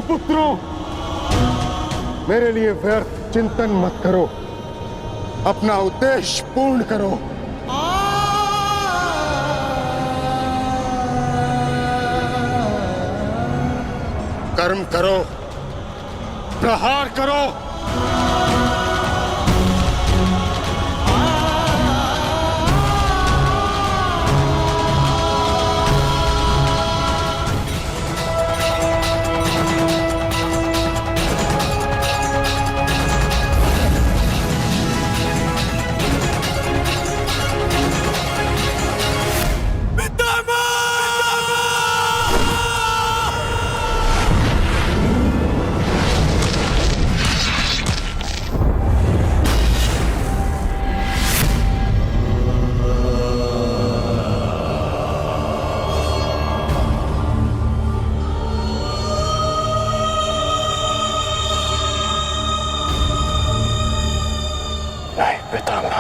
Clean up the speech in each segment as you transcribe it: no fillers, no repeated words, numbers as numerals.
पुत्रों, मेरे लिए व्यर्थ चिंतन मत करो, अपना उद्देश्य पूर्ण करो। कर्म करो, प्रहार करो। पितामह,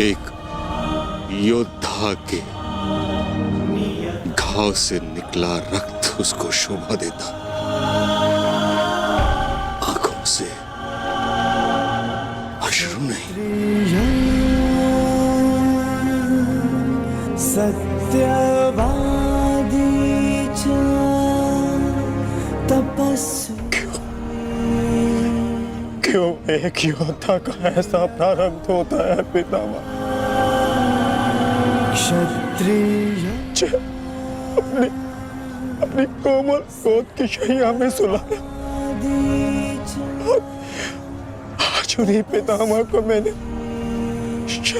एक योद्धा के घाव से निकला रक्त उसको शोभा देता, आंखों से अश्रु नहीं। सत्यवादी च तपस्वी। क्यों एक योद्धा का ऐसा प्रारंभ होता है पितामह? क्षत्रिय अपनी कोमल गोद की शैया में सुलाया। आज उन्हीं पितामह को मैंने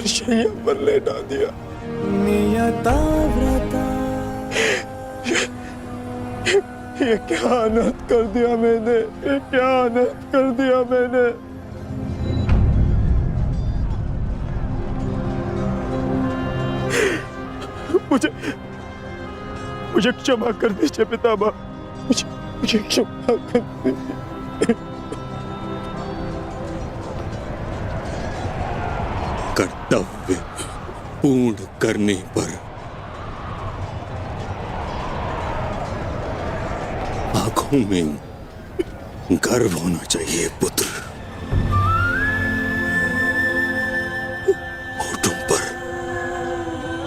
शैया पर लेटा दिया। नियता व्रता। ये क्या अनर्थ कर दिया मैंने, ये क्या अनर्थ कर दिया मैंने। मुझे क्षमा कर दीजिए पितामह, मुझे क्षमा कर दीजिए। कर्तव्य पूर्ण करने पर आंखों में गर्व होना चाहिए पुत्र, होठों पर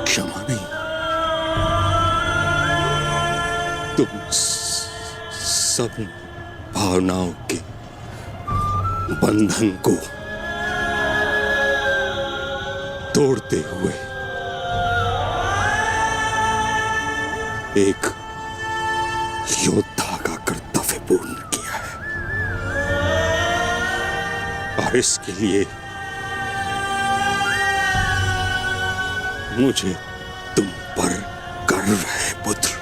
क्षमा नहीं। तुम सब भावनाओं के बंधन को तोड़ते हुए एक योद्धा का कर्तव्य पूर्ण किया है, और इसके लिए मुझे तुम पर गर्व है पुत्र।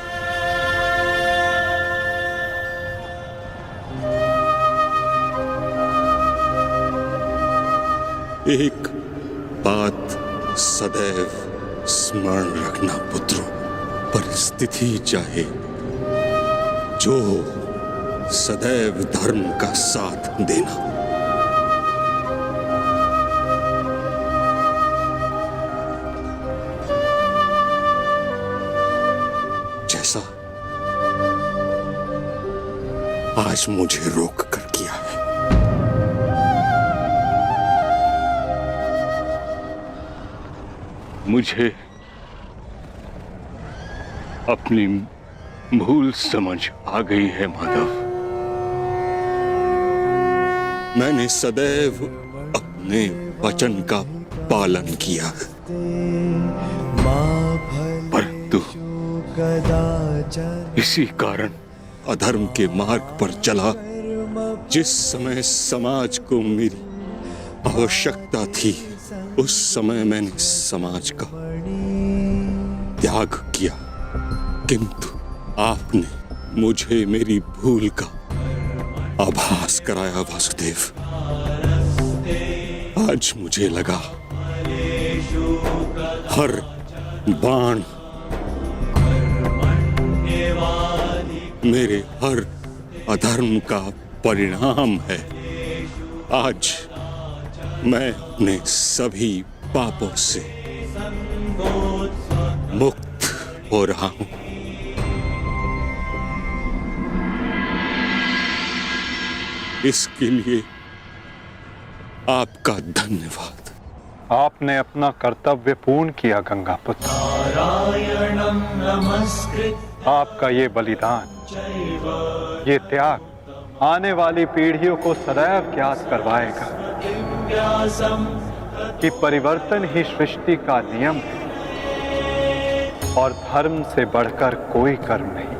एक बात सदैव स्मरण रखना पुत्रों, परिस्थिति चाहे जो सदैव धर्म का साथ देना। जैसा आज मुझे रोक कर किया है। मुझे अपनी भूल समझ आ गई है माधव। मैंने सदैव अपने वचन का पालन किया है, परंतु इसी कारण अधर्म के मार्ग पर चला। जिस समय समाज को मेरी आवश्यकता थी, उस समय मैंने समाज का त्याग किया, किंतु आपने मुझे मेरी भूल का आभास कराया वासुदेव। आज मुझे लगा हर बाण मेरे हर अधर्म का परिणाम है। आज मैं अपने सभी पापों से मुक्त हो रहा हूं। इसके लिए आपका धन्यवाद। आपने अपना कर्तव्य पूर्ण किया गंगापुत्र। आपका ये बलिदान, ये त्याग आने वाली पीढ़ियों को सदैव ज्ञात करवाएगा कि परिवर्तन ही सृष्टि का नियम है और धर्म से बढ़कर कोई कर्म नहीं।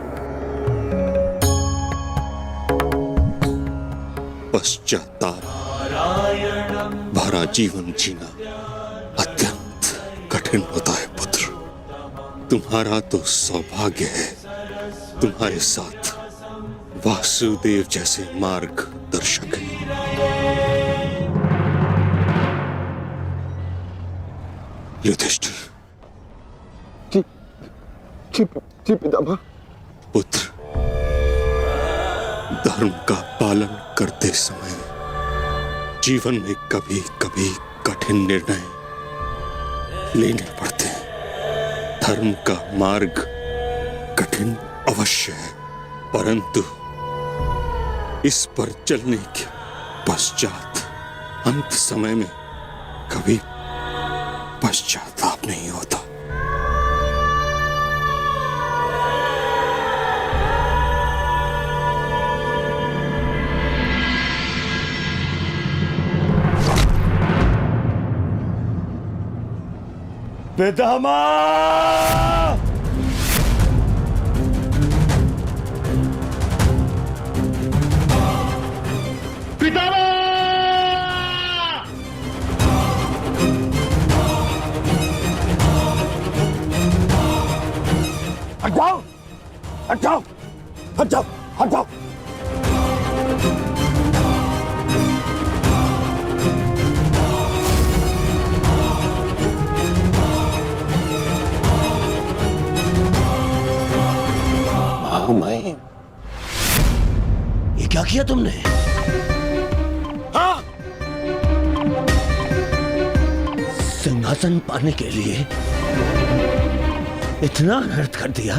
पश्चाताप भरा जीवन जीना अत्यंत कठिन होता है पुत्र। तुम्हारा तो सौभाग्य है, तुम्हारे साथ वासुदेव जैसे मार्गदर्शक हैं। युधिष्ठिर। जी पितामह। पुत्र, धर्म का पालन करते समय जीवन में कभी कभी कठिन निर्णय लेने पड़ते हैं। धर्म का मार्ग कठिन अवश्य है, परंतु इस पर चलने के पश्चात अंत समय में कभी पश्चाताप नहीं होता। पितामह! हट जाओ! हट जाओ! हट जाओ! हट जाओ! मैं ये क्या किया तुमने? हाँ? सिंहासन पाने के लिए इतना अनर्थ कर दिया?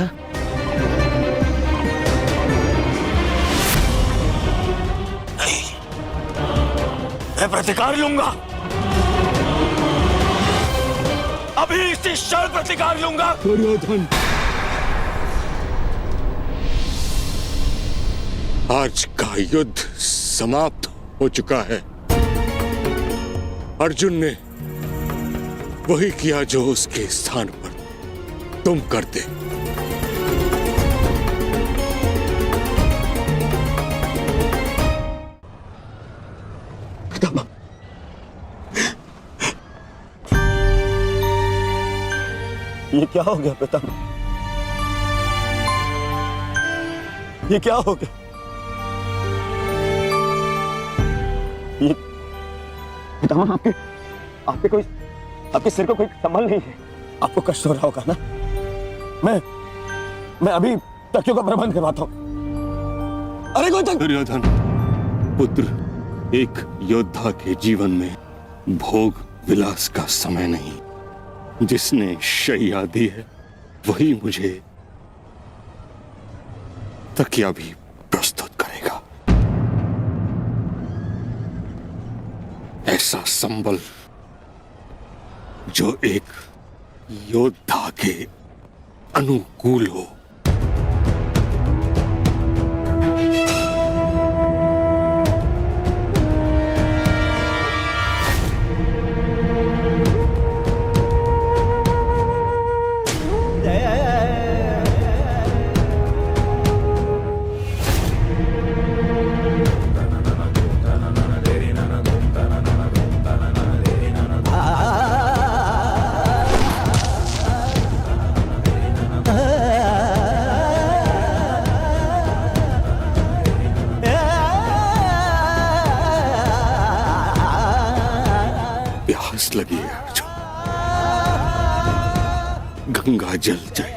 नहीं, मैं प्रतिकार लूंगा। अभी इसी क्षण प्रतिकार लूंगा। दुर्योधन, आज का युद्ध समाप्त हो चुका है। अर्जुन ने वही किया जो उसके स्थान पर तुम करते। पितामह, ये क्या हो गया पितामह? ये क्या हो गया? ये पितामह, आपके सिर को कोई संभल नहीं है। आपको कष्ट हो रहा होगा ना? मैं अभी तकियों का प्रबंध करवाता हूं। अरे कोई तक... दुर्योधन पुत्र, एक योद्धा के जीवन में भोग विलास का समय नहीं। जिसने शैया दी है वही मुझे तकिया भी प्रस्तुत करेगा। ऐसा संबल जो एक योद्धा के अनुकूल हो। गंगा जल जाए।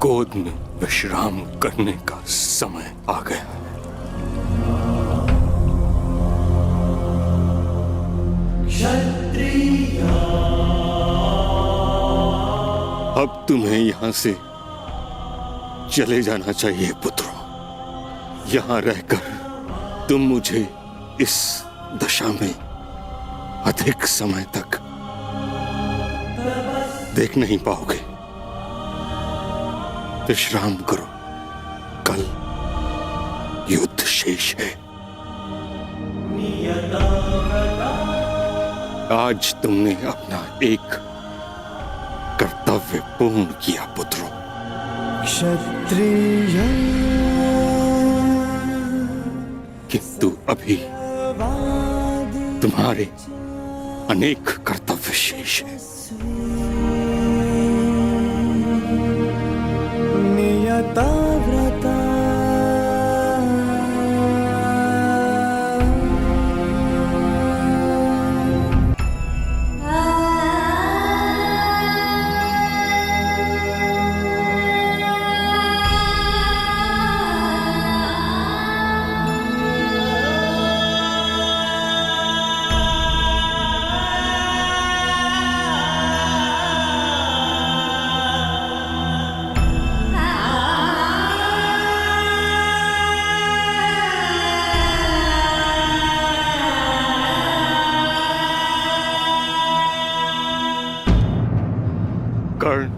गोद में विश्राम करने का समय आ गया है। अब तुम्हें यहां से चले जाना चाहिए पुत्रों। यहां रहकर तुम मुझे इस दशा में अधिक समय तक देख नहीं पाओगे। विश्राम करो, कल युद्ध शेष है। आज तुमने अपना एक कर्तव्य पूर्ण किया पुत्रों। क्षत्रिय किंतु अभी तुम्हारे अनेक कर्तव्य शेष हैं। नियता व्रता कर्ण,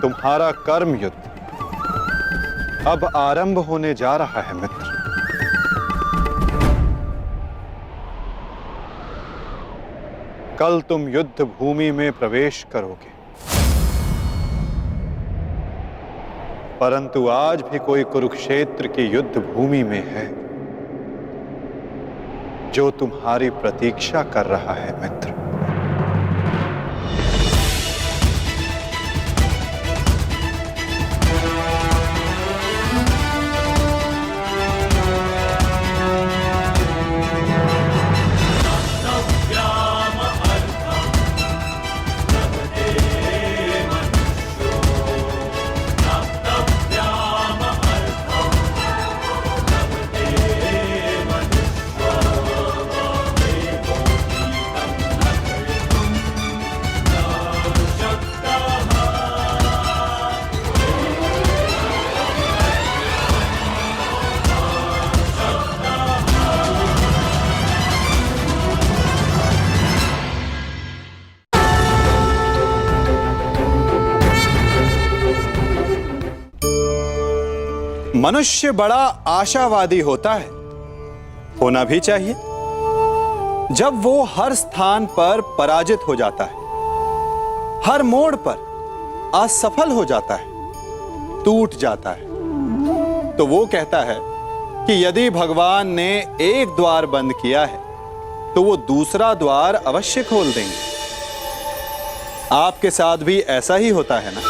तुम्हारा कर्म युद्ध अब आरंभ होने जा रहा है मित्र। कल तुम युद्ध भूमि में प्रवेश करोगे, परंतु आज भी कोई कुरुक्षेत्र की युद्ध भूमि में है। जो तुम्हारी प्रतीक्षा कर रहा है मित्र। मनुष्य बड़ा आशावादी होता है, होना भी चाहिए। जब वो हर स्थान पर पराजित हो जाता है, हर मोड़ पर असफल हो जाता है, टूट जाता है, तो वो कहता है कि यदि भगवान ने एक द्वार बंद किया है तो वो दूसरा द्वार अवश्य खोल देंगे। आपके साथ भी ऐसा ही होता है ना?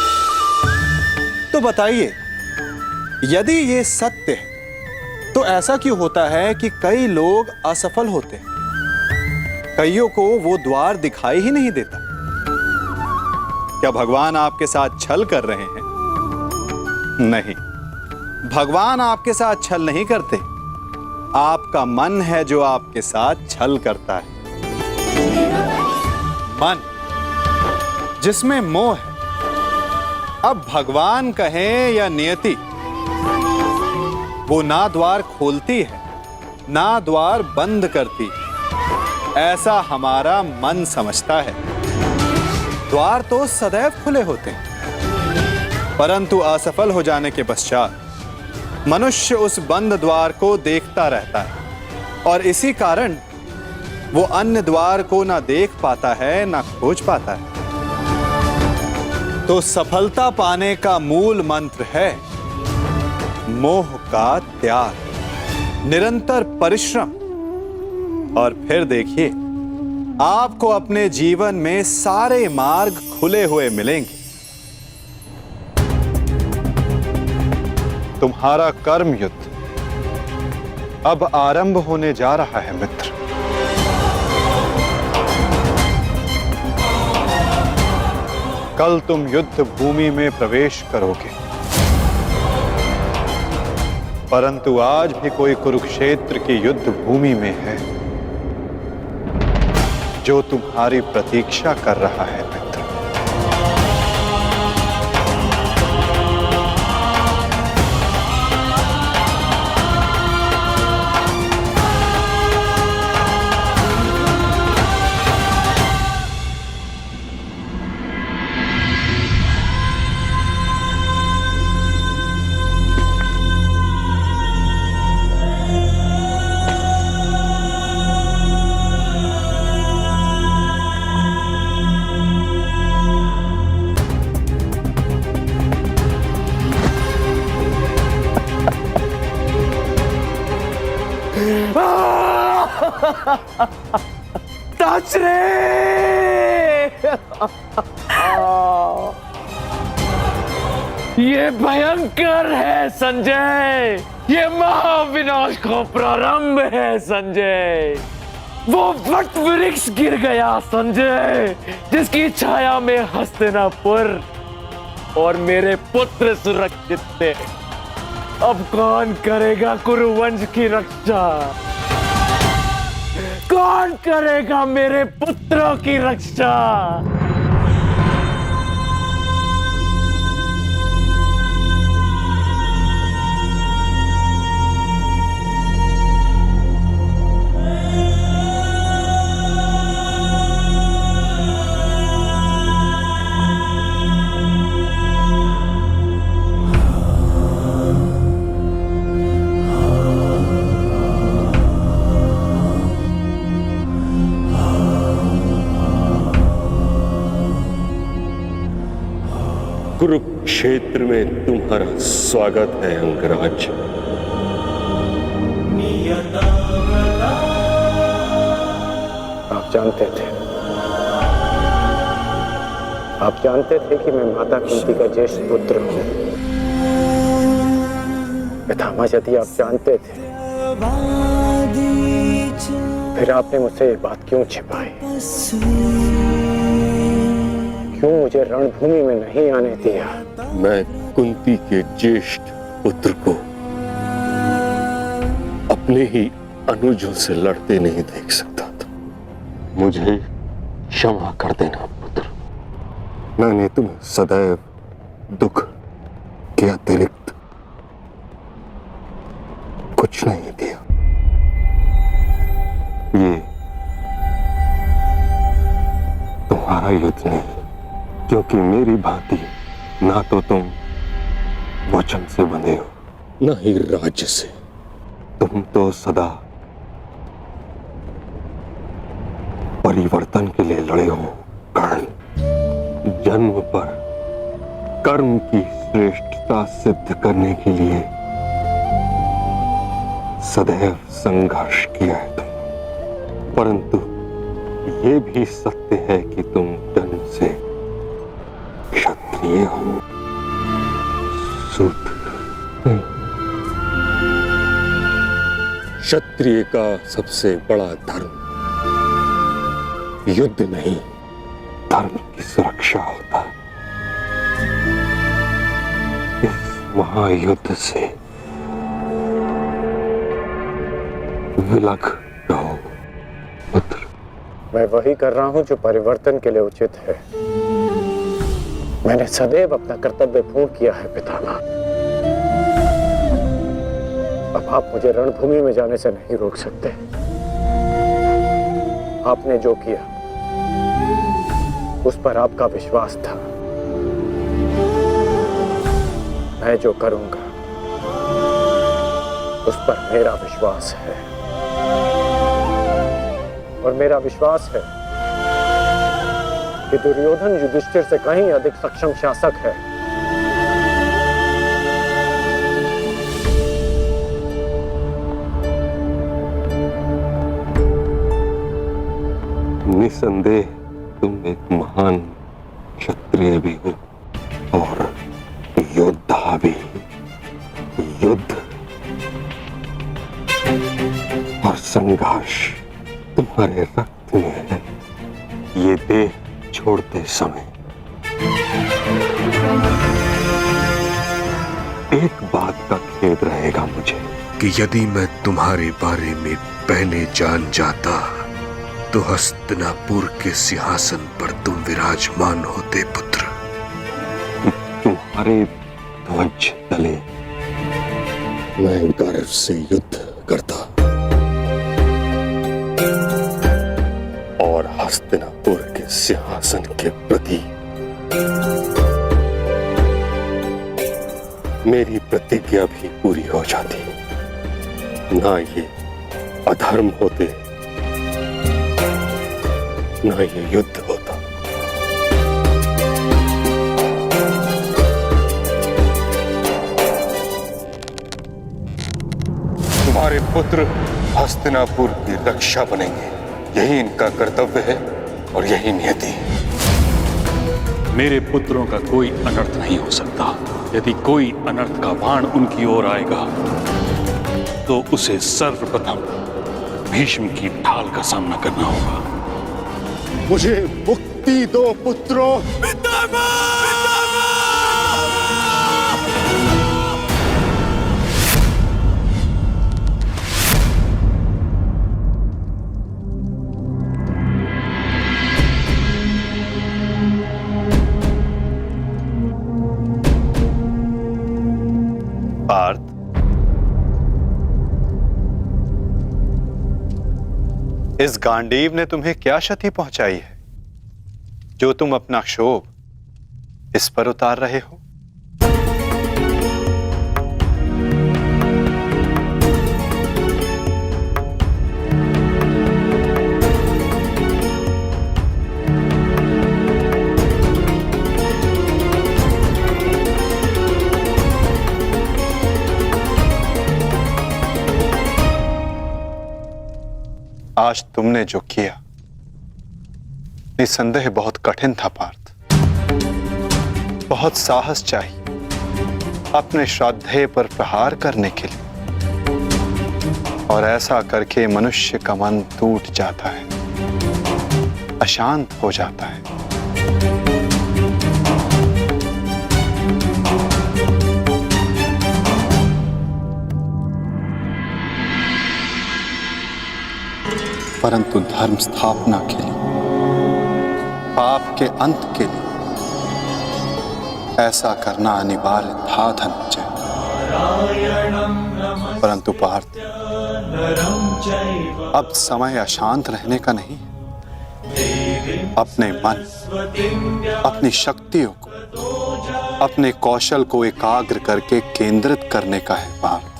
तो बताइए, यदि ये सत्य है तो ऐसा क्यों होता है कि कई लोग असफल होते हैं? कईयों को वो द्वार दिखाई ही नहीं देता। क्या भगवान आपके साथ छल कर रहे हैं? नहीं, भगवान आपके साथ छल नहीं करते। आपका मन है जो आपके साथ छल करता है। मन जिसमें मोह है। अब भगवान कहें या नियति, वो ना द्वार खोलती है ना द्वार बंद करती, ऐसा हमारा मन समझता है। द्वार तो सदैव खुले होते हैं, परंतु असफल हो जाने के पश्चात मनुष्य उस बंद द्वार को देखता रहता है और इसी कारण वो अन्य द्वार को ना देख पाता है ना खोज पाता है। तो सफलता पाने का मूल मंत्र है मोह का त्याग, निरंतर परिश्रम, और फिर देखिए आपको अपने जीवन में सारे मार्ग खुले हुए मिलेंगे। तुम्हारा कर्म युद्ध अब आरंभ होने जा रहा है मित्र। कल तुम युद्ध भूमि में प्रवेश करोगे, परंतु आज भी कोई कुरुक्षेत्र की युद्ध भूमि में है जो तुम्हारी प्रतीक्षा कर रहा है मित्र। टच रे! ये भयंकर है संजय, ये महाविनाश का प्रारंभ है संजय। वो वट वृक्ष गिर गया संजय, जिसकी छाया में हस्तिनापुर और मेरे पुत्र सुरक्षित थे। अब कौन करेगा कुरुवंश की रक्षा? कौन करेगा मेरे पुत्रों की रक्षा? कुरुक्षेत्र में तुम्हारा स्वागत है अंगराज। नियता जानते थे। आप जानते थे कि मैं माता कुंती का ज्येष्ठ पुत्र हूं। पितामह, यदि आप जानते थे फिर आपने मुझसे ये बात क्यों छिपाई? क्यों मुझे रणभूमि में नहीं आने दिया? मैं कुंती के ज्येष्ठ पुत्र को अपने ही अनुजों से लड़ते नहीं देख सकता था। मुझे क्षमा कर देना पुत्र। मैंने तुम्हें सदैव दुख के अतिरिक्त कुछ नहीं दिया। ये तुम्हारा युद्ध नहीं, क्योंकि मेरी भांति ना तो तुम वचन से बंधे हो, ना ही राज्य से। तुम तो सदा परिवर्तन के लिए लड़े हो कर्ण। जन्म पर कर्म की श्रेष्ठता सिद्ध करने के लिए सदैव संघर्ष किया है तुम। परंतु ये भी सत्य है कि तुम जन्म से क्षत्रिय हो, शूद्र। क्षत्रिय का सबसे बड़ा धर्म युद्ध नहीं, धर्म की सुरक्षा होता है। इस महायुद्ध से विलग रहो पुत्र। मैं वही कर रहा हूं जो परिवर्तन के लिए उचित है। मैंने सदैव अपना कर्तव्य पूर्ण किया है पितामह। अब आप मुझे रणभूमि में जाने से नहीं रोक सकते। आपने जो किया उस पर आपका विश्वास था। मैं जो करूंगा उस पर मेरा विश्वास है, और मेरा विश्वास है कि दुर्योधन युधिष्ठिर से कहीं अधिक सक्षम शासक है। निसंदेह तुम एक महान क्षत्रिय भी हो और योद्धा भी। युद्ध और संघर्ष तुम्हारे रक्त में है। ये देह छोड़ते समय एक बात का खेद रहेगा मुझे कि यदि मैं तुम्हारे बारे में पहले जान जाता तो हस्तिनापुर के सिंहासन पर तुम विराजमान होते पुत्र। तुम्हारे ध्वज तले मैं गर्व से युद्ध करता और हस्तिनापुर के सिंहासन के प्रति मेरी प्रतिज्ञा भी पूरी हो जाती। ना ये अधर्म होते, ना ये युद्ध होता। तुम्हारे पुत्र हस्तिनापुर की रक्षा बनेंगे, यही इनका कर्तव्य है और यही नियति है। मेरे पुत्रों का कोई अनर्थ नहीं हो सकता। यदि कोई अनर्थ का बाण उनकी ओर आएगा तो उसे सर्वप्रथम भीष्म की ढाल का सामना करना होगा। मुझे मुक्ति दो पुत्रों। पार्थ, इस गांडीव ने तुम्हें क्या क्षति पहुंचाई है जो तुम अपना क्षोभ इस पर उतार रहे हो? आज तुमने जो किया निस्संदेह बहुत कठिन था पार्थ। बहुत साहस चाहिए अपने श्राद्धेय पर प्रहार करने के लिए, और ऐसा करके मनुष्य का मन टूट जाता है, अशांत हो जाता है। परंतु धर्म स्थापना के लिए, पाप के अंत के लिए ऐसा करना अनिवार्य था धनंजय। परंतु पार्थ, अब समय अशांत रहने का नहीं, अपने मन, अपनी शक्तियों को, अपने कौशल को एकाग्र करके केंद्रित करने का है पार्थ।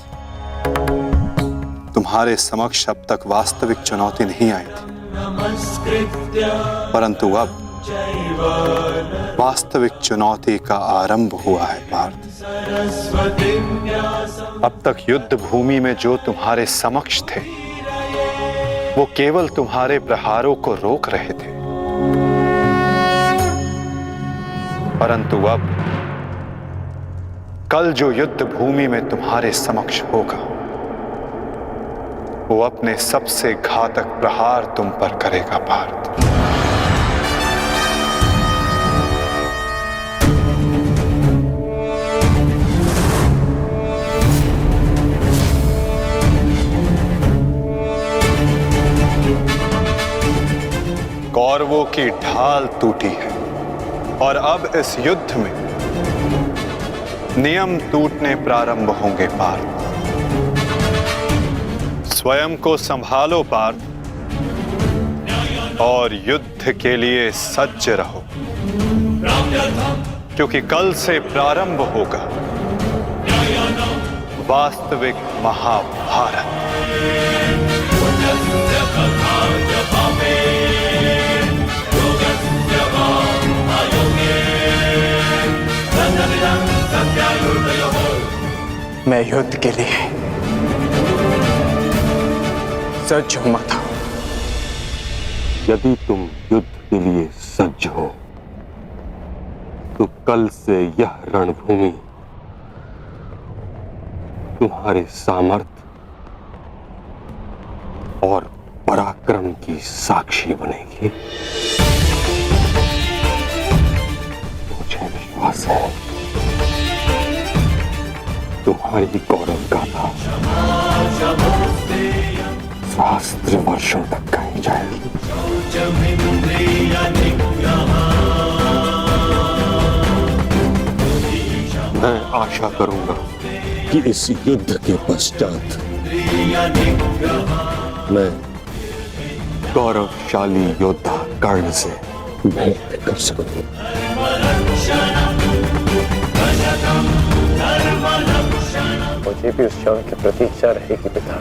तुम्हारे समक्ष अब तक वास्तविक चुनौती नहीं आई थी, परंतु अब वास्तविक चुनौती का आरंभ हुआ है पार्थ। अब तक युद्ध भूमि में जो तुम्हारे समक्ष थे, वो केवल तुम्हारे प्रहारों को रोक रहे थे, परंतु अब कल जो युद्ध भूमि में तुम्हारे समक्ष होगा, वो अपने सबसे घातक प्रहार तुम पर करेगा पार्थ। कौरवों की ढाल टूटी है और अब इस युद्ध में नियम टूटने प्रारंभ होंगे पार्थ। स्वयं को संभालो पार्थ, और युद्ध के लिए सज्ज रहो, क्योंकि कल से प्रारंभ होगा वास्तविक महाभारत। मैं युद्ध के लिए सज्ज हूं माता। यदि तुम युद्ध के लिए सज्ज हो, तो कल से यह रणभूमि तुम्हारे सामर्थ्य और पराक्रम की साक्षी बनेगी। मुझे विश्वास है तुम्हारी गौरव गाथा सहस्त्र वर्षों तक कही जाएगी। मैं आशा करूंगा कि इस युद्ध के पश्चात मैं गौरवशाली योद्धा कर्ण से भेंट कर सकूं। मुझे भी उस क्षण की प्रतीक्षा रहेगी पिता।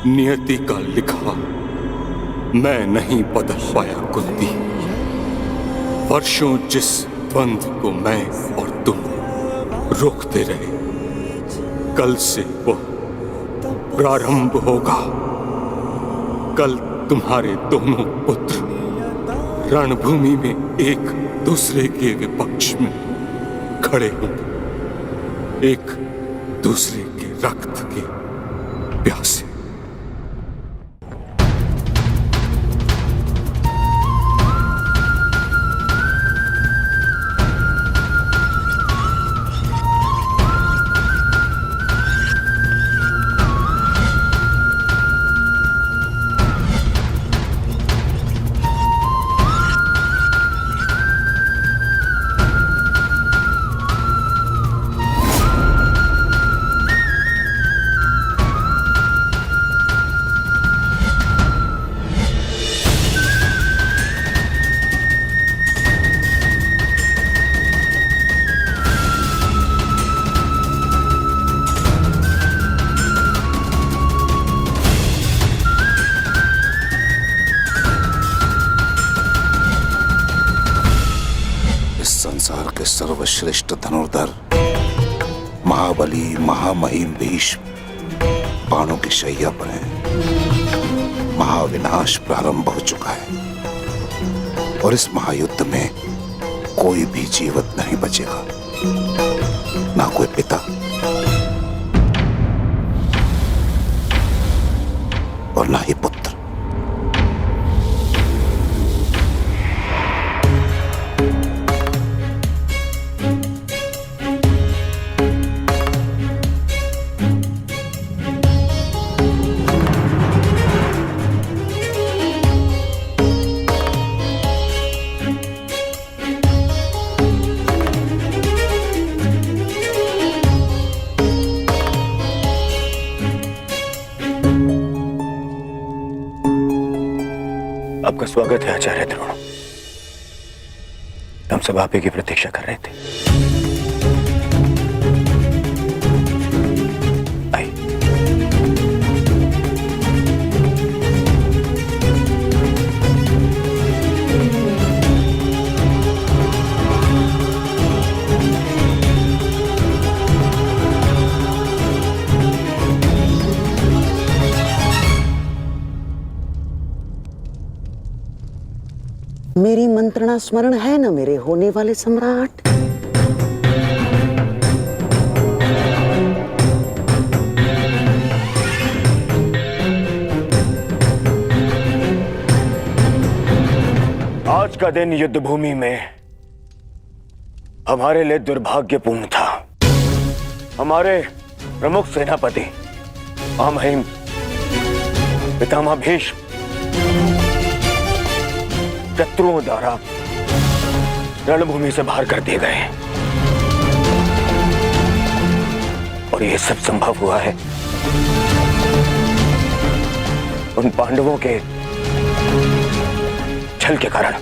नियति का लिखा मैं नहीं बदल पाया कुंती। वर्षों जिस द्वंद को मैं और तुम रोकते रहे, कल से वह प्रारंभ होगा। कल तुम्हारे दोनों पुत्र रणभूमि में एक दूसरे के विपक्ष में खड़े होंगे, एक दूसरे के रक्त के प्यासे। के सर्वश्रेष्ठ धनुर्धर महाबली महामहिम भीष्म बाणों की शैया पर हैं। महाविनाश प्रारंभ हो चुका है और इस महायुद्ध में कोई भी जीवित नहीं बचेगा, ना कोई पिता और ना ही पुत्र। आपका स्वागत है आचार्य द्रोण। हम सब आप ही की प्रतीक्षा कर रहे थे। आइए। मेरी मंत्रणा स्मरण है न मेरे होने वाले सम्राट? आज का दिन युद्ध भूमि में हमारे लिए दुर्भाग्यपूर्ण था। हमारे प्रमुख सेनापति महामहिम पितामह भीष्म शत्रुओं द्वारा रणभूमि से बाहर कर दिए गए और यह सब संभव हुआ है उन पांडवों के छल के कारण।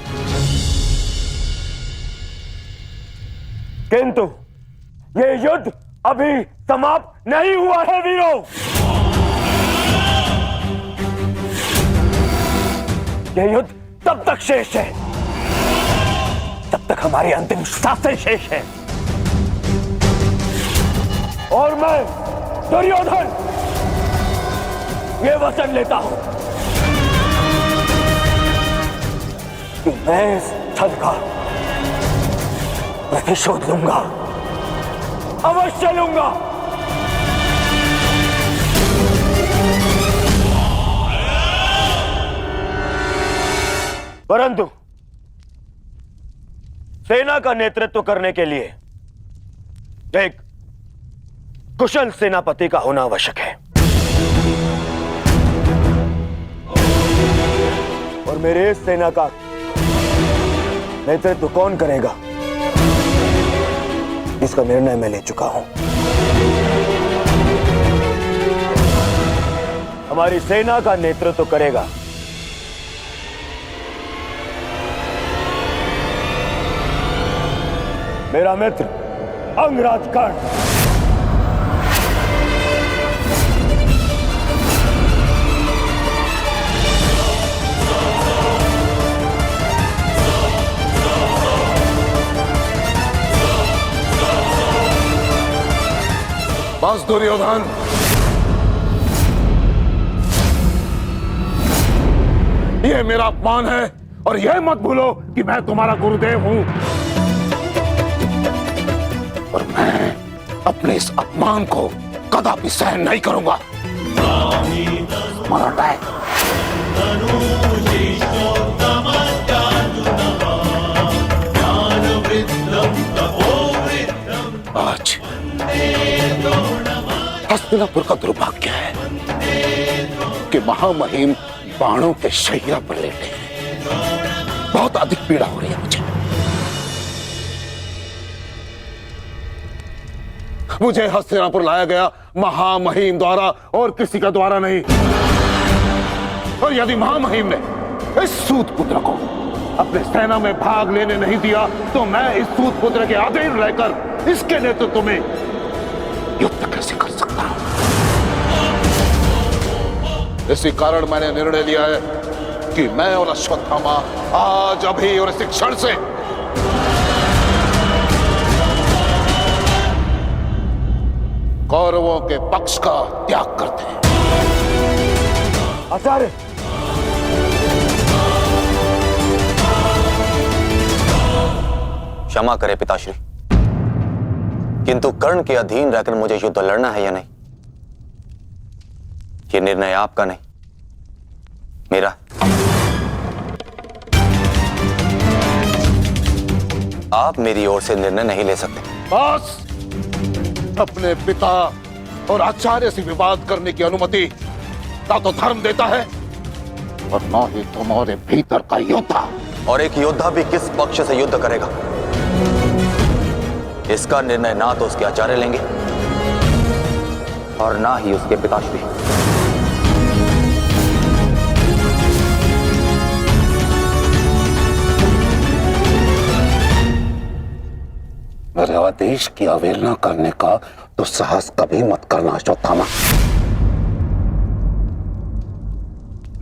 किंतु यह युद्ध अभी समाप्त नहीं हुआ है वीरों। यह युद्ध तब तक शेष है तब तक हमारी अंतिम सांसें शेष है। और मैं दुर्योधन ये वचन लेता हूं कि मैं इस छल का प्रतिशोध लूंगा, अवश्य लूंगा। परंतु सेना का नेतृत्व करने के लिए एक कुशल सेनापति का होना आवश्यक है और मेरे इस सेना का नेतृत्व कौन करेगा इसका निर्णय मैं ले चुका हूं। हमारी सेना का नेतृत्व करेगा मेरा मित्र अंगराज कर्ण। बस दुर्योधन, ये मेरा अपमान है और यह मत भूलो कि मैं तुम्हारा गुरुदेव हूं और मैं अपने इस अपमान को कदापि सहन नहीं करूंगा। मराठा है। आज हस्तिनापुर का दुर्भाग्य है कि महामहिम बाणों के शैया पर लेटे हैं। बहुत अधिक पीड़ा हो रही है मुझे हस्तिनापुर लाया गया महामहिम द्वारा और किसी का द्वारा नहीं। और यदि महामहिम ने इस सूत पुत्र को अपने सेना में भाग लेने नहीं दिया तो मैं इस सूत पुत्र के अधीन रहकर इसके नेतृत्व में युद्ध कैसे कर सकता हूं। इसी कारण मैंने निर्णय लिया है कि मैं और अश्वत्थामा आज अभी और इस क्षण से कौरवों के पक्ष का त्याग करते हैं। आचार्य, क्षमा करे पिताश्री, किंतु कर्ण के अधीन रहकर मुझे युद्ध लड़ना है या नहीं, ये निर्णय आपका नहीं, मेरा। आप मेरी ओर से निर्णय नहीं ले सकते। बस, अपने पिता और आचार्य से विवाद करने की अनुमति ना तो धर्म देता है और ना ही तुम्हारे भीतर का योद्धा। और एक योद्धा भी किस पक्ष से युद्ध करेगा, इसका निर्णय ना तो उसके आचार्य लेंगे और ना ही उसके पिताश्री। मेरे आदेश की अवहेलना करने का तो साहस कभी मत करना अश्वत्थामा।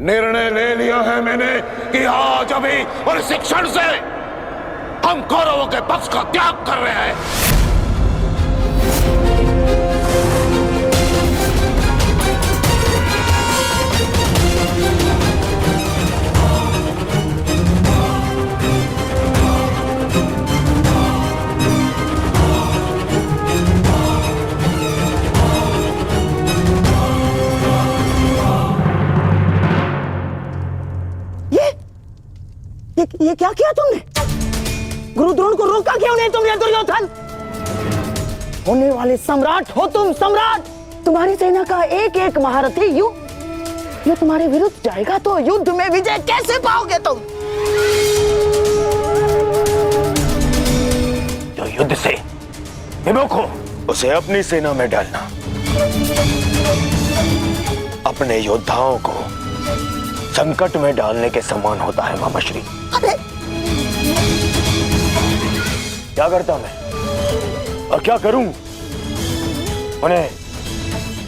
निर्णय ले लिया है मैंने कि आज अभी और इस क्षण से हम कौरवों के पक्ष का त्याग कर रहे हैं। ये क्या किया तुमने? गुरु द्रोण को रोका क्यों नहीं तुमने दुर्योधन? होने वाले सम्राट हो तुम, सम्राट। तुम्हारी सेना का एक एक महारथी ये तुम्हारे विरुद्ध जाएगा तो युद्ध में विजय कैसे पाओगे तुम? जो युद्ध से विमुख हो उसे अपनी सेना में डालना अपने योद्धाओं को संकट में डालने के समान होता है मामाश्री। क्या करता मैं और क्या करूं? उन्हें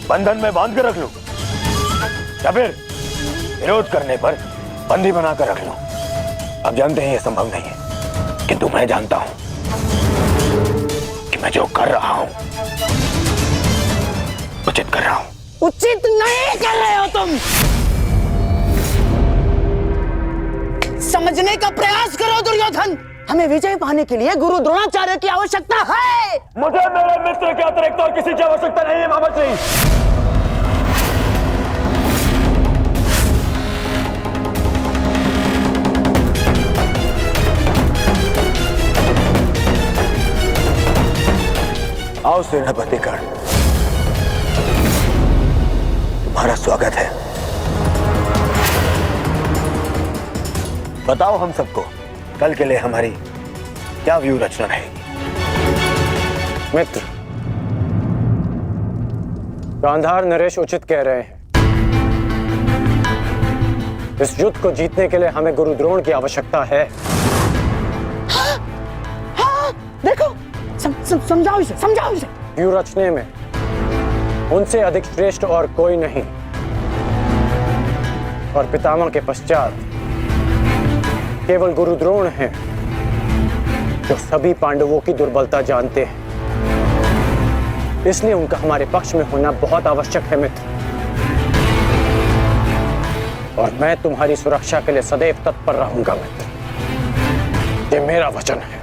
बंधन में बांध कर रख लूं या फिर विरोध करने पर बंदी बनाकर रख लूं? आप जानते हैं यह संभव नहीं है, किंतु मैं जानता हूं कि मैं जो कर रहा हूं उचित कर रहा हूं। उचित नहीं कर रहे हो तुम। समझने का प्रयास करो दुर्योधन। हमें विजय पाने के लिए गुरु द्रोणाचार्य की आवश्यकता है। मुझे मेरे मित्र के अतिरिक्त और किसी की आवश्यकता नहीं है मामाश्री। आओ सेनापति कर्ण, तुम्हारा स्वागत है। बताओ हम सबको कल के लिए हमारी क्या व्यू रचना रहेगी? मित्र, गांधार नरेश उचित कह रहे हैं। इस युद्ध को जीतने के लिए हमें गुरु द्रोण की आवश्यकता है। हाँ, देखो, समझाओ इसे, समझाओ इसे। व्यू रचने में उनसे अधिक श्रेष्ठ और कोई नहीं, और पितामह के पश्चात केवल गुरु द्रोण हैं जो सभी पांडवों की दुर्बलता जानते हैं। इसलिए उनका हमारे पक्ष में होना बहुत आवश्यक है मित्र। और मैं तुम्हारी सुरक्षा के लिए सदैव तत्पर रहूंगा मित्र, ये मेरा वचन है।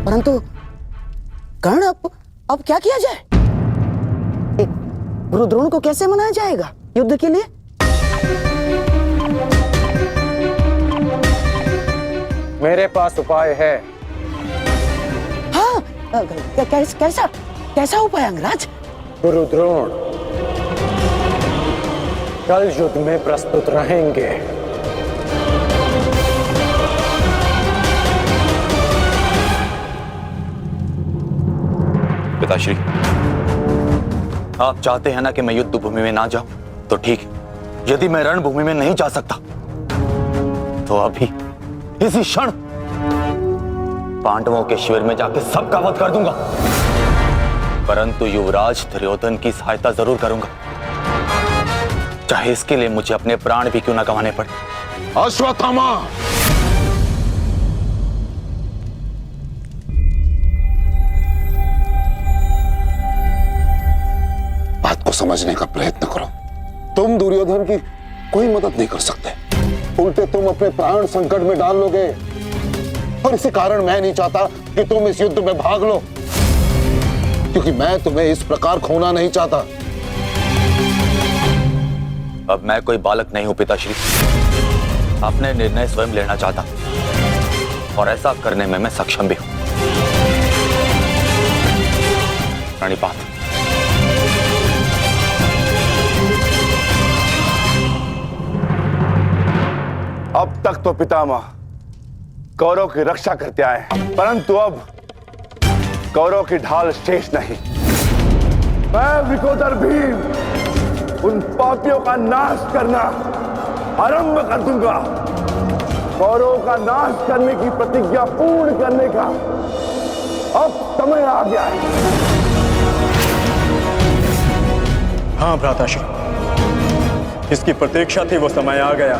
परंतु कर्ण, अब क्या किया जाए? गुरु द्रोण को कैसे मनाया जाएगा युद्ध के लिए? मेरे पास उपाय है। हाँ, कैसा उपाय अंगराज? गुरु द्रोण कल युद्ध में प्रस्तुत रहेंगे। पिताश्री, आप चाहते हैं ना कि मैं युद्ध भूमि में ना जाऊं, तो ठीक है। यदि मैं रणभूमि में नहीं जा सकता तो अभी इसी क्षण पांडवों के शिविर में जाकर सबका वध कर दूंगा, परंतु युवराज दुर्योधन की सहायता जरूर करूंगा, चाहे इसके लिए मुझे अपने प्राण भी क्यों ना गंवाने पड़े। अश्वत्थामा, समझने का प्रयत्न करो। तुम दुर्योधन की कोई मदद नहीं कर सकते, उल्टे तुम अपने प्राण संकट में डाल लोगे। और इसी कारण मैं नहीं चाहता कि तुम इस युद्ध में भाग लो, क्योंकि मैं तुम्हें इस प्रकार खोना नहीं चाहता। अब मैं कोई बालक नहीं हूं पिताश्री, अपने निर्णय स्वयं लेना चाहता और ऐसा करने में मैं सक्षम भी हूं। प्रणिपात। अब तक तो पितामह कौरव की रक्षा करते आए हैं, परंतु अब कौरव की ढाल शेष नहीं। मैं विकोदर भीम उन पापियों का नाश करना आरंभ कर दूंगा। कौरव का नाश करने की प्रतिज्ञा पूर्ण करने का अब समय आ गया है। हाँ भ्राताश्री, जिसकी प्रतीक्षा थी वो समय आ गया।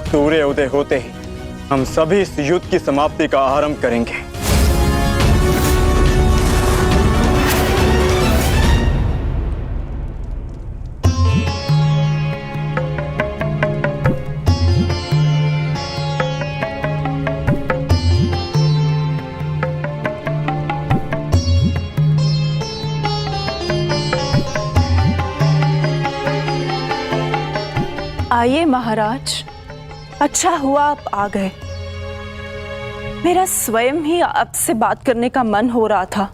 सूर्य उदय होते ही हम सभी इस युद्ध की समाप्ति का आरंभ करेंगे। आइए महाराज, अच्छा हुआ आप आ गए। मेरा स्वयं ही आपसे बात करने का मन हो रहा था।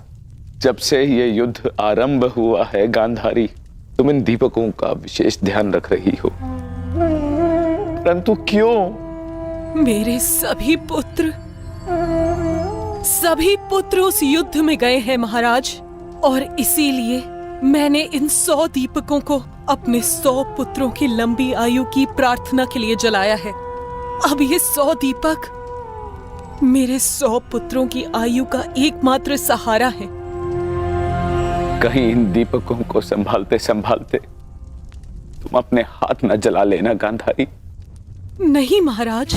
जब से ये युद्ध आरंभ हुआ है गांधारी, तुम इन दीपकों का विशेष ध्यान रख रही हो, परंतु क्यों? मेरे सभी पुत्र उस युद्ध में गए हैं महाराज, और इसीलिए मैंने इन 100 दीपकों को अपने 100 पुत्रों की लंबी आयु की प्रार्थना के लिए जलाया है। अब ये 100 दीपक मेरे 100 पुत्रों की आयु का एकमात्र सहारा है। कहीं इन दीपकों को संभालते संभालते तुम अपने हाथ न जला लेना गांधारी। नहीं महाराज,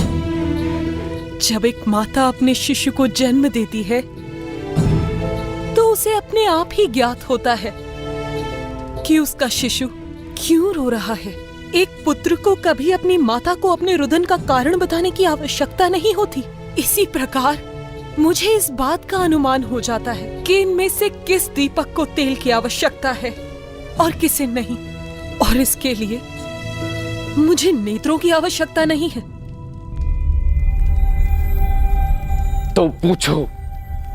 जब एक माता अपने शिशु को जन्म देती है तो उसे अपने आप ही ज्ञात होता है कि उसका शिशु क्यों रो रहा है। एक पुत्र को कभी अपनी माता को अपने रुदन का कारण बताने की आवश्यकता नहीं होती। इसी प्रकार मुझे इस बात का अनुमान हो जाता है कि इनमें से किस दीपक को तेल की आवश्यकता है और किसे नहीं, और इसके लिए मुझे नेत्रों की आवश्यकता नहीं है। तो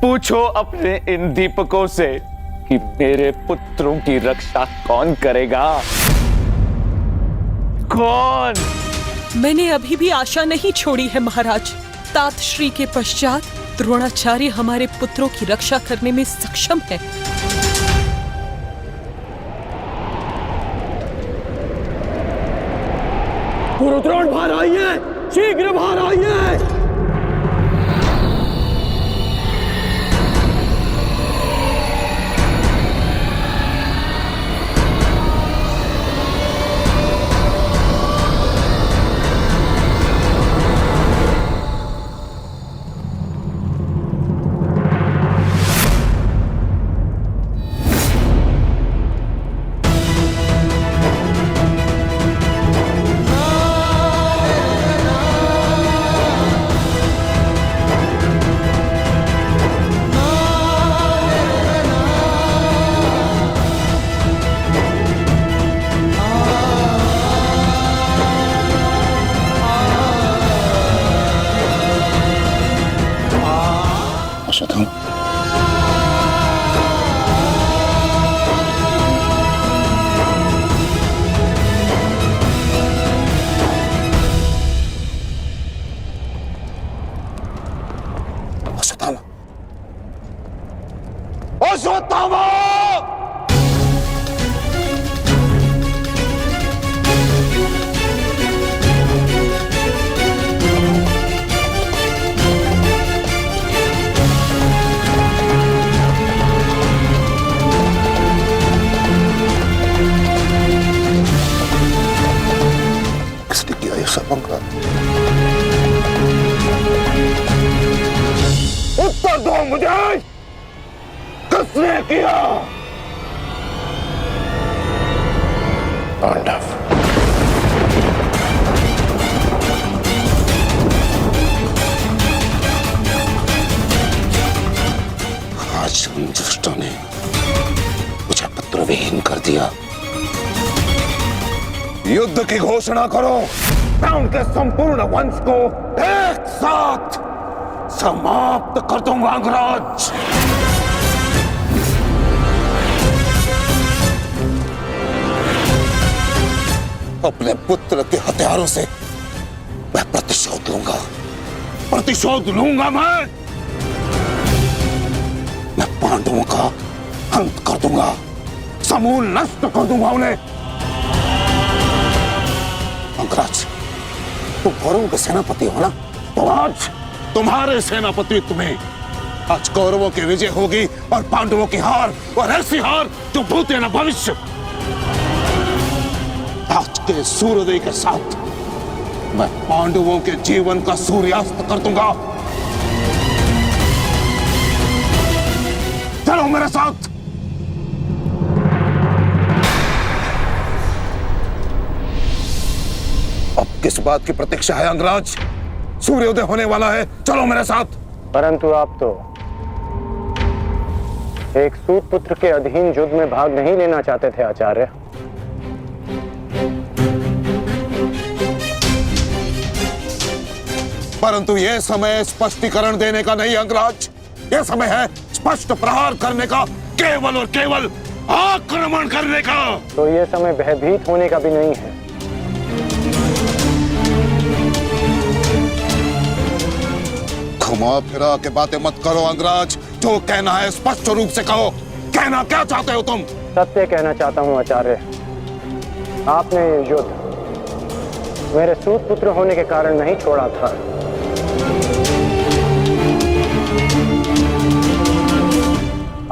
पूछो अपने इन दीपकों से कि मेरे पुत्रों की रक्षा कौन करेगा? कौन? मैंने अभी भी आशा नहीं छोड़ी है महाराज। तात श्री के पश्चात द्रोणाचार्य हमारे पुत्रों की रक्षा करने में सक्षम है। गुरुद्रोण बाहर आइए, शीघ्र बाहर आइए। अश्वत्थामा! किसने किया ये सब पंगा? उत्तर दो मुझे! किसने किया? पांडव। आज उन दुष्टों ने मुझे पुत्रविहीन कर दिया। युद्ध की घोषणा करो। मैं उनके संपूर्ण वंश को एक साथ समाप्त कर दूंगा अंगराज। अपने पुत्र के हथियारों से मैं प्रतिशोध लूंगा, प्रतिशोध लूंगा। मैं पांडवों का अंत कर दूंगा, समूल नष्ट कर दूंगा उन्हें। अंगराज, तुम कौरवों के सेनापति हो ना? तो आज तुम्हारे सेनापति तुम्हें आज कौरवों की विजय होगी और पांडवों की हार, और ऐसी हार जो भूत है ना भविष्य। आज के सूर्योदय के साथ मैं पांडवों के जीवन का सूर्यास्त कर दूंगा। चलो मेरे साथ। अब किस बात की प्रतीक्षा है अंगराज? सूर्योदय होने वाला है, चलो मेरे साथ। परंतु आप तो एक सूत पुत्र के अधीन युद्ध में भाग नहीं लेना चाहते थे आचार्य। परंतु यह समय स्पष्टीकरण देने का नहीं अंगराज, यह समय है स्पष्ट प्रहार करने का, केवल और केवल आक्रमण करने का। तो यह समय भयभीत होने का भी नहीं है। घुमा फिरा के बातें मत करो अंगराज, जो कहना है स्पष्ट रूप से कहो। कहना क्या चाहते हो तुम? सत्य कहना चाहता हूं आचार्य। आपने ये युद्ध मेरे सूत पुत्र होने के कारण नहीं छोड़ा था।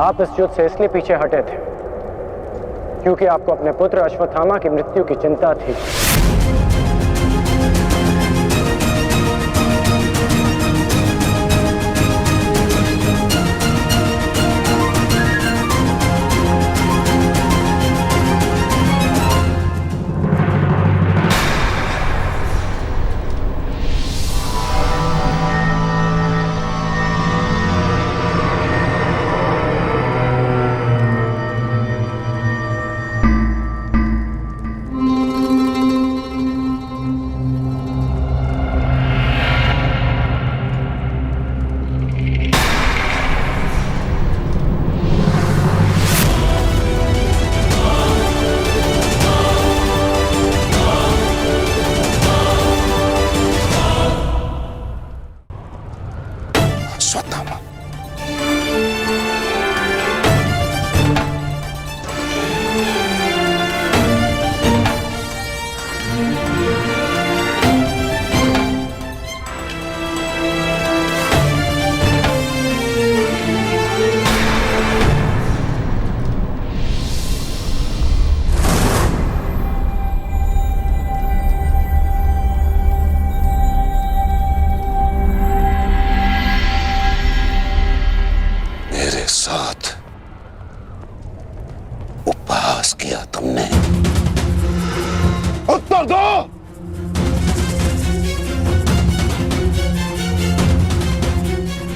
आप इस युद्ध से इसलिए पीछे हटे थे क्योंकि आपको अपने पुत्र अश्वत्थामा की मृत्यु की चिंता थी।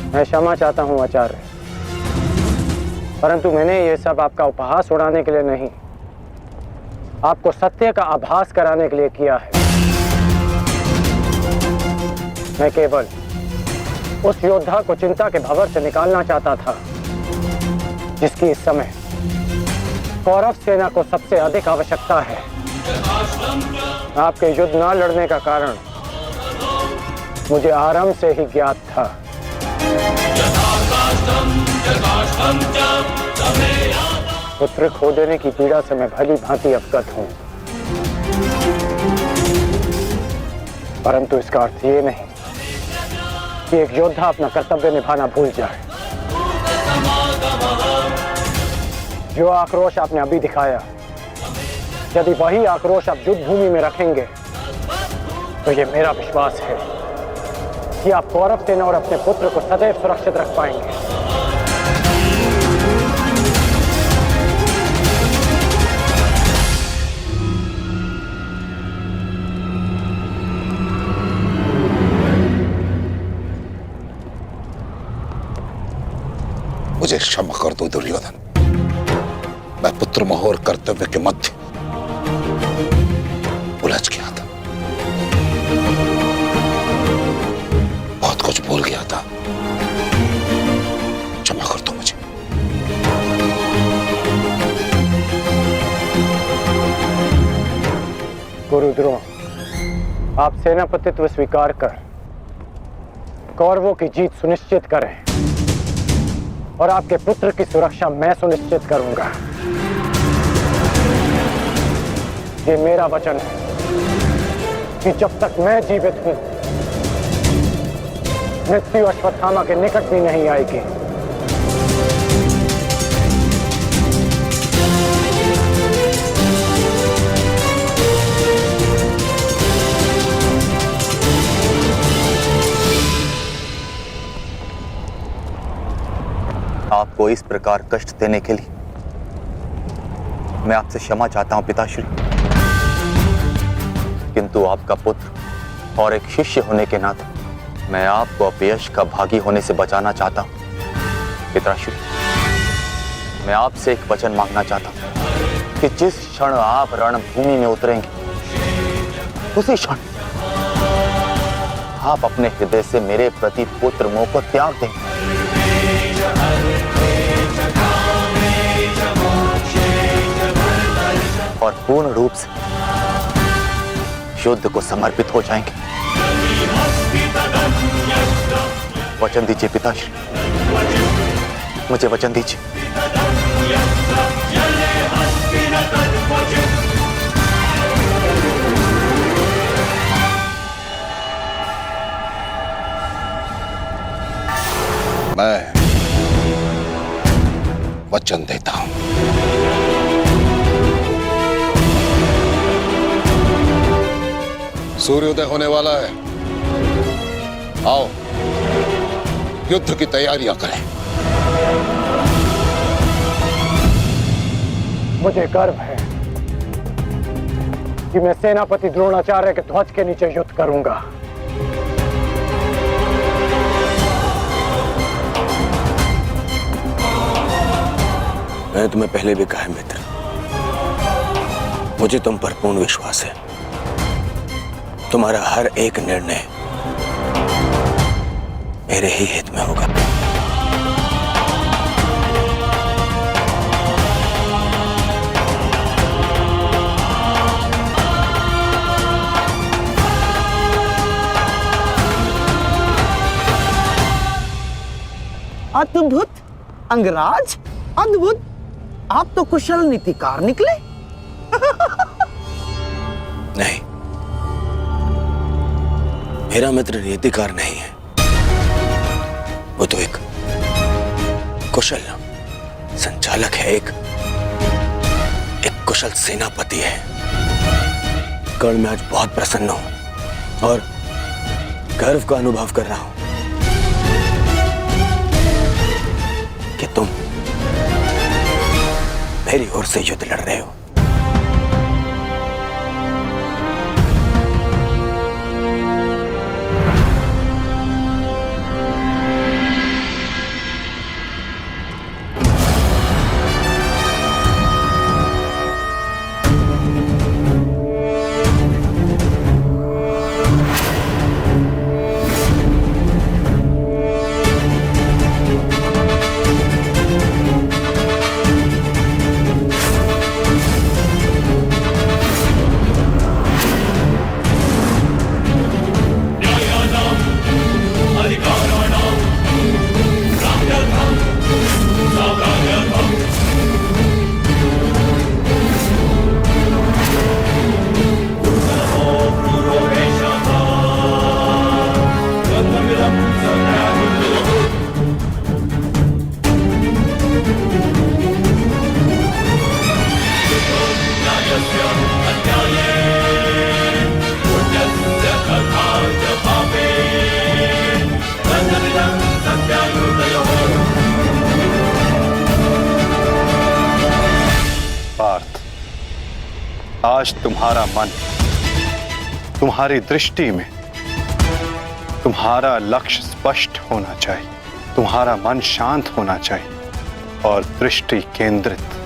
मैं क्षमा चाहता हूं आचार्य, परंतु मैंने ये सब आपका उपहास उड़ाने के लिए नहीं, आपको सत्य का आभास कराने के लिए किया है। मैं केवल उस योद्धा को चिंता के भंवर से निकालना चाहता था जिसकी इस समय कौरव सेना को सबसे अधिक आवश्यकता है। आपके युद्ध न लड़ने का कारण मुझे आरंभ से ही ज्ञात था। पुत्र खो देने की पीड़ा से मैं भली भांति अवगत हूं, परंतु इसका अर्थ ये नहीं कि एक योद्धा अपना कर्तव्य निभाना भूल जाए। जो आक्रोश आपने अभी दिखाया, यदि वही आक्रोश आप युद्ध भूमि में रखेंगे तो ये मेरा विश्वास है कि आप कौरव सेना और अपने पुत्र को सदैव सुरक्षित रख पाएंगे। क्षमा कर दो दुर्योधन। मैं पुत्र मोह और कर्तव्य के मध्य उलझ गया था, बहुत कुछ भूल गया था। क्षमा कर दो मुझे। गुरु द्रोण, आप सेनापतित्व स्वीकार कर कौरवों की जीत सुनिश्चित करें और आपके पुत्र की सुरक्षा मैं सुनिश्चित करूंगा। ये मेरा वचन है कि जब तक मैं जीवित हूं, मृत्यु अश्वत्थामा के निकट भी नहीं आएगी। आपको इस प्रकार कष्ट देने के लिए मैं आपसे क्षमा चाहता हूं पिताश्री, किंतु आपका पुत्र और एक शिष्य होने के नाते मैं आपको अपयश का भागी होने से बचाना चाहता हूं। पिताश्री, मैं आपसे एक वचन मांगना चाहता हूं कि जिस क्षण आप रणभूमि में उतरेंगे, उसी क्षण आप अपने हृदय से मेरे प्रति पुत्र मोह को त्याग देंगे और पूर्ण रूप से युद्ध को समर्पित हो जाएंगे। वचन दीजिए पिताश्री, मुझे वचन दीजिए। मैं वचन देता हूं। सूर्योदय होने वाला है, आओ युद्ध की तैयारियां करें। मुझे गर्व है कि मैं सेनापति द्रोणाचार्य के ध्वज के नीचे युद्ध करूंगा। मैंने तुम्हें पहले भी कहा है मित्र, मुझे तुम पर पूर्ण विश्वास है। तुम्हारा हर एक निर्णय मेरे ही हित में होगा। अद्भुत अंगराज, अद्भुत। आप तो कुशल नीतिकार निकले। नहीं, मेरा मित्र नीतिकार नहीं है, वो तो एक कुशल संचालक है, एक कुशल सेनापति है। कर्ण, मैं आज बहुत प्रसन्न हूं और गर्व का अनुभव कर रहा हूं कि तुम मेरी ओर से युद्ध लड़ रहे हो। आज तुम्हारा मन, तुम्हारी दृष्टि में तुम्हारा लक्ष्य स्पष्ट होना चाहिए, तुम्हारा मन शांत होना चाहिए और दृष्टि केंद्रित